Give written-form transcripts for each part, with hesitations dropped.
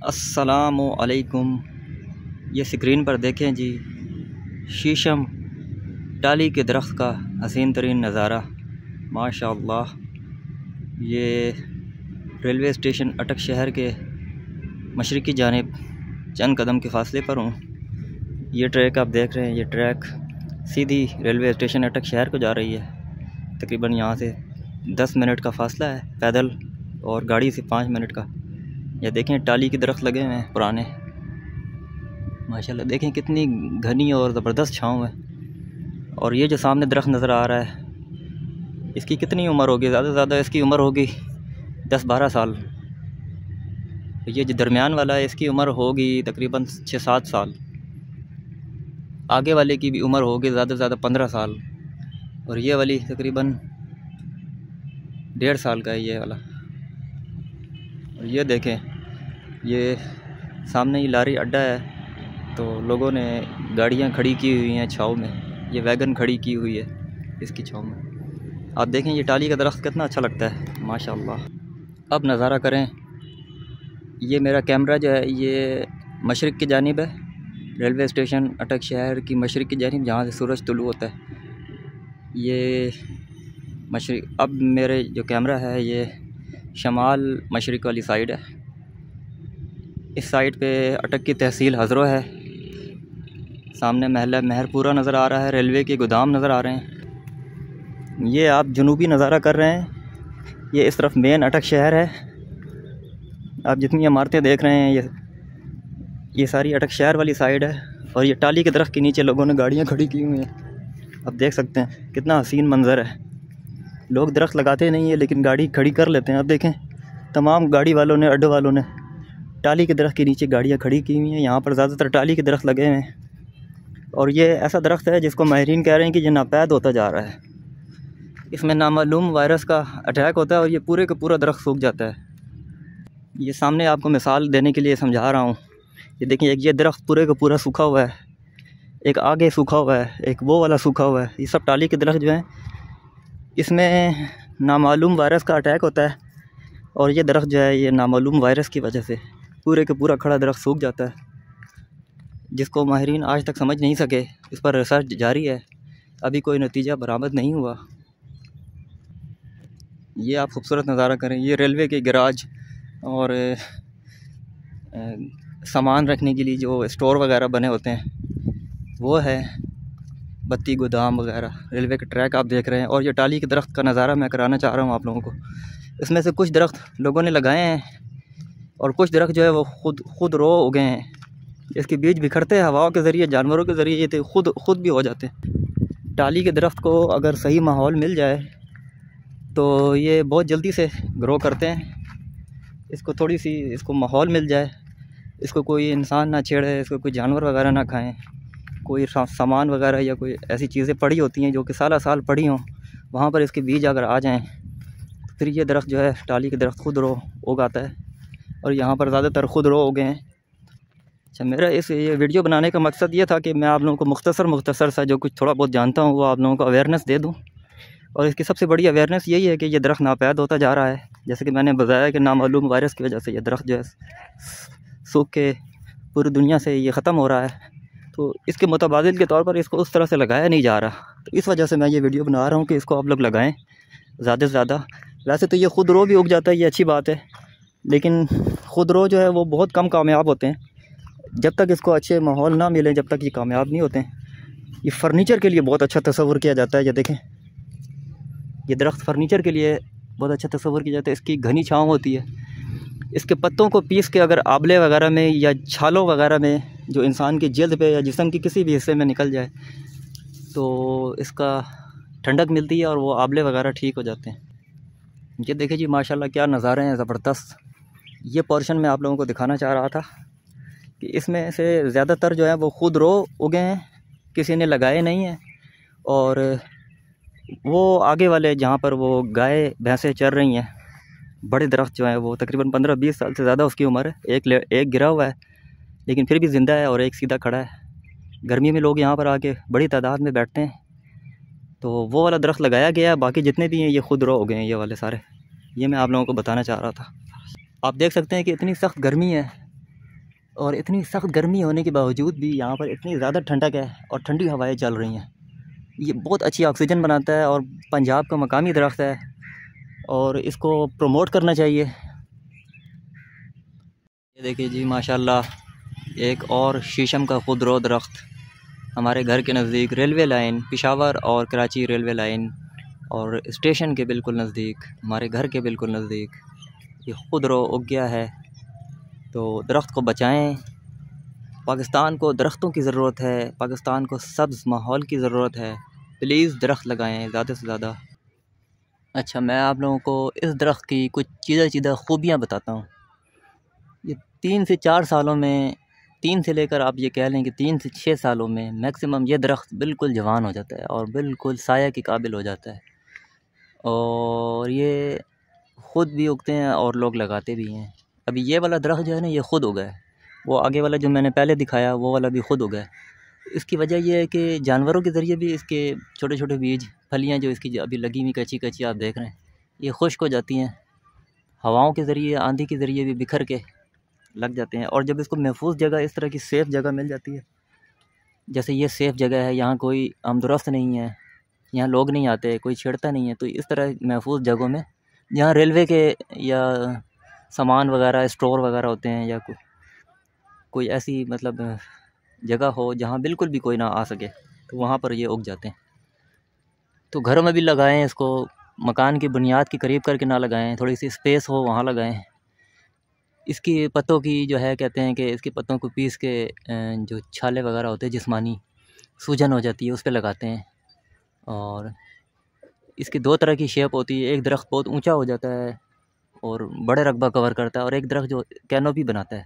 अस्सलामु अलैकुम। ये स्क्रीन पर देखें जी, शीशम टाली के दरख्त का हसीन तरीन नज़ारा माशाअल्लाह। ये रेलवे स्टेशन अटक शहर के मशरक़ी जानिब चंद कदम के फ़ासले पर हूँ। ये ट्रैक आप देख रहे हैं, ये ट्रैक सीधी रेलवे स्टेशन अटक शहर को जा रही है। तकरीबन यहाँ से 10 मिनट का फ़ासला है पैदल, और गाड़ी से 5 मिनट का। ये देखें टाली के दरख्त लगे हुए हैं पुराने माशाल्लाह। देखें कितनी घनी और ज़बरदस्त छाँव है। और ये जो सामने दरख्त नज़र आ रहा है, इसकी कितनी उम्र होगी? ज़्यादा से ज़्यादा इसकी उम्र होगी 10-12 साल। ये जो दरमियान वाला है, इसकी उम्र होगी तकरीबन 6-7 साल। आगे वाले की भी उम्र होगी ज़्यादा से ज़्यादा 15 साल, और ये वाली तकरीबन 1.5 साल का है ये वाला। और ये देखें, ये सामने ही लारी अड्डा है, तो लोगों ने गाड़ियां खड़ी की हुई हैं छाँव में। ये वैगन खड़ी की हुई है इसकी छाँव में। आप देखें ये टाली का दरख्त कितना अच्छा लगता है माशाल्लाह। अब नज़ारा करें। ये मेरा कैमरा जो है ये मशरिक़ की जानिब है, रेलवे स्टेशन अटक शहर की मशरिक़ की जानिब, जहाँ से सूरज तुलू होता है। ये मशरिक़। अब मेरे जो कैमरा है ये शमाल मशरिक़ वाली साइड है। इस साइड पे अटक की तहसील हज़रो है। सामने महला महरपुरा नज़र आ रहा है, रेलवे के गोदाम नज़र आ रहे हैं। ये आप जनूबी नज़ारा कर रहे हैं, ये इस तरफ मेन अटक शहर है। आप जितनी इमारतें देख रहे हैं ये सारी अटक शहर वाली साइड है। और ये टाली के दरख्त के नीचे लोगों ने गाड़ियाँ खड़ी की हुई हैं। आप देख सकते हैं कितना हसीन मंज़र है। लोग दरख्त लगाते नहीं है, लेकिन गाड़ी खड़ी कर लेते हैं। अब देखें तमाम गाड़ी वालों ने, अड्डे वालों ने टाली के दरख्त के नीचे गाड़ियाँ खड़ी की हुई हैं। यहाँ पर ज़्यादातर टाली के दरख्त लगे हुए हैं। और ये ऐसा दरख्त है जिसको माहिरीन कह रहे हैं कि ये नापैद होता जा रहा है। इसमें नामालूम वायरस का अटैक होता है और ये पूरे का पूरा दरख्त सूख जाता है। ये सामने आपको मिसाल देने के लिए समझा रहा हूँ। ये देखिए, एक ये दरख्त पूरे का पूरा सूखा हुआ है, एक आगे सूखा हुआ है, एक वो वाला सूखा हुआ है। ये सब टाली के दरख्त जो हैं, इसमें नामालूम वायरस का अटैक होता है। और ये दरख्त जो है ये नामालूम वायरस की वजह से पूरे के पूरा खड़ा दरख्त सूख जाता है, जिसको माहिरीन आज तक समझ नहीं सके। इस पर रिसर्च जारी है, अभी कोई नतीजा बरामद नहीं हुआ। ये आप खूबसूरत नज़ारा करें। ये रेलवे के गैराज और सामान रखने के लिए जो स्टोर वगैरह बने होते हैं वो है, बत्ती गोदाम वगैरह। रेलवे के ट्रैक आप देख रहे हैं। और ये टाली के दरख्त का नज़ारा मैं कराना चाह रहा हूँ आप लोगों को। इसमें से कुछ दरख्त लोगों ने लगाए हैं और कुछ दरख्त जो है वो खुद रो उगे हैं। इसके बीज बिखरते हैं हवाओं के ज़रिए, जानवरों के ज़रिए, ये तो खुद भी हो जाते हैं। टाली के दरख्त को अगर सही माहौल मिल जाए तो ये बहुत जल्दी से ग्रो करते हैं। इसको थोड़ी सी इसको माहौल मिल जाए, इसको कोई इंसान ना छेड़े, इसको कोई जानवर वगैरह ना खाएं, कोई सामान वगैरह या कोई ऐसी चीज़ें पड़ी होती हैं जो कि साल पड़ी हों, वहाँ पर इसके बीज अगर आ जाएं, फिर ये दरख्त जो है टाली के दरख्त खुद रो उगाता है। और यहाँ पर ज़्यादातर खुद रो उगे हैं। अच्छा, मेरा ये वीडियो बनाने का मकसद ये था कि मैं आप लोगों को मुख्तसर सा जो कुछ थोड़ा बहुत जानता हूँ वो आप लोगों को अवेयरनेस दे दूँ। और इसकी सबसे बड़ी अवेयरनेस यही है कि ये दरख्त नापैद होता जा रहा है। जैसे कि मैंने बताया कि नामालूम वायरस की वजह से ये दरख्त जो है सूख के पूरी दुनिया से ये ख़त्म हो रहा है। तो इसके मुतबादिल के तौर पर इसको उस तरह से लगाया नहीं जा रहा। तो इस वजह से मैं ये वीडियो बना रहा हूँ कि इसको आप लोग लगाएँ ज़्यादा से ज़्यादा। वैसे तो ये खुद रो भी उग जाता है, ये अच्छी बात है, लेकिन खुद रो जो है वो बहुत कम कामयाब होते हैं। जब तक इसको अच्छे माहौल ना मिले, जब तक ये कामयाब नहीं होते हैं। ये फ़र्नीचर के लिए बहुत अच्छा तस्वुर किया जाता है। ये देखें, ये दरख्त फ़र्नीचर के लिए बहुत अच्छा तस्वुर किया जाता है। इसकी घनी छाँव होती है। इसके पत्तों को पीस के अगर आबले वगैरह में या छालों वगैरह में जो इंसान की जल्द पे या जिस्म के किसी भी हिस्से में निकल जाए तो इसका ठंडक मिलती है और वो आबले वगैरह ठीक हो जाते हैं। ये देखिए जी माशाल्लाह क्या नज़ारे हैं ज़बरदस्त। ये पोर्शन मैं आप लोगों को दिखाना चाह रहा था कि इसमें से ज़्यादातर जो है वो खुद रो उगे हैं, किसी ने लगाए नहीं हैं। और वो आगे वाले जहाँ पर वो गाय भैंसें चर रही हैं, बड़े दरख्त जो हैं वो तकरीबन 15-20 साल से ज़्यादा उसकी उम्र है। एक गिरा हुआ है लेकिन फिर भी ज़िंदा है, और एक सीधा खड़ा है। गर्मी में लोग यहाँ पर आके बड़ी तादाद में बैठते हैं, तो वो वाला दरख्त लगाया गया है। बाकी जितने भी हैं ये खुद रो हो गए हैं, ये वाले सारे। ये मैं आप लोगों को बताना चाह रहा था। आप देख सकते हैं कि इतनी सख्त गर्मी है और इतनी सख्त गर्मी होने के बावजूद भी यहाँ पर इतनी ज़्यादा ठंडक है और ठंडी हवाएं चल रही हैं। ये बहुत अच्छी ऑक्सीजन बनाता है और पंजाब का मकामी दरख्त है और इसको प्रमोट करना चाहिए। ये देखिए जी माशाल्लाह, एक और शीशम का खुदरो दरख्त हमारे घर के नज़दीक, रेलवे लाइन, पेशावर और कराची रेलवे लाइन और स्टेशन के बिल्कुल नज़दीक, हमारे घर के बिल्कुल नज़दीक ये खुदरो उग गया है। तो दरख्त को बचाएं। पाकिस्तान को दरख्तों की ज़रूरत है, पाकिस्तान को सब्ज़ माहौल की ज़रूरत है। प्लीज़ दरख्त लगाएं ज़्यादा से ज़्यादा। अच्छा, मैं आप लोगों को इस दरख्त की कुछ चीज़ा खूबियाँ बताता हूँ। ये 3 से 4 सालों में, 3 से लेकर आप ये कह लें कि 3 से 6 सालों में मैक्सिमम ये दरख्त बिल्कुल जवान हो जाता है और बिल्कुल साया के काबिल हो जाता है। और ये ख़ुद भी उगते हैं और लोग लगाते भी हैं। अभी ये वाला दरख्त जो है ना, ये ख़ुद उगा है। वो आगे वाला जो मैंने पहले दिखाया वो वाला भी ख़ुद उगा है। इसकी वजह ये है कि जानवरों के ज़रिए भी इसके छोटे छोटे बीज, फलियाँ जो इसकी अभी लगी हुई कच्ची कच्ची आप देख रहे हैं, ये खुश्क हो जाती हैं। हवाओं के ज़रिए, आंधी के ज़रिए भी बिखर के लग जाते हैं। और जब इसको महफूज जगह, इस तरह की सेफ़ जगह मिल जाती है, जैसे ये सेफ़ जगह है, यहाँ कोई आमदोरफ्त नहीं है, यहाँ लोग नहीं आते, कोई छेड़ता नहीं है, तो इस तरह महफूज जगहों में जहाँ रेलवे के या सामान वगैरह, स्टोर वगैरह होते हैं, या कोई ऐसी मतलब जगह हो जहाँ बिल्कुल भी कोई ना आ सके, तो वहाँ पर ये उग जाते हैं। तो घरों में भी लगाएं इसको, मकान की बुनियाद के करीब करके ना लगाएं, थोड़ी सी स्पेस हो वहाँ लगाएं। इसकी पत्तों की जो है, कहते हैं कि इसके पत्तों को पीस के जो छाले वगैरह होते हैं, जिस्मानी सूजन हो जाती है, उस पर लगाते हैं। और इसकी 2 तरह की शेप होती है। एक दरख्त बहुत ऊंचा हो जाता है और बड़े रकबा कवर करता है, और एक दरख्त जो कैनोपी बनाता है।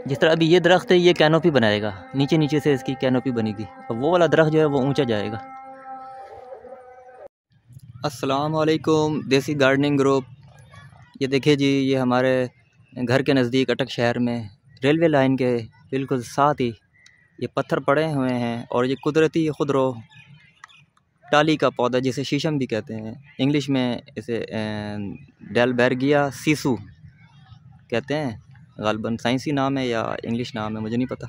जिस तरह अभी ये दरख्त है, ये कैनोपी बनाएगा, नीचे नीचे से इसकी कैनोपी बनेगी, और वो वाला दरख्त जो है वो ऊंचा जाएगा। अस्सलाम वालेकुम देसी गार्डनिंग ग्रुप। ये देखिए जी, ये हमारे घर के नज़दीक अटक शहर में रेलवे लाइन के बिल्कुल साथ ही ये पत्थर पड़े हुए हैं, और ये कुदरती खुदरो टाली का पौधा, जिसे शीशम भी कहते हैं, इंग्लिश में इसे डेलबेर्गिया सीसू कहते हैं। गालबन साइंसी नाम है या इंग्लिश नाम है, मुझे नहीं पता।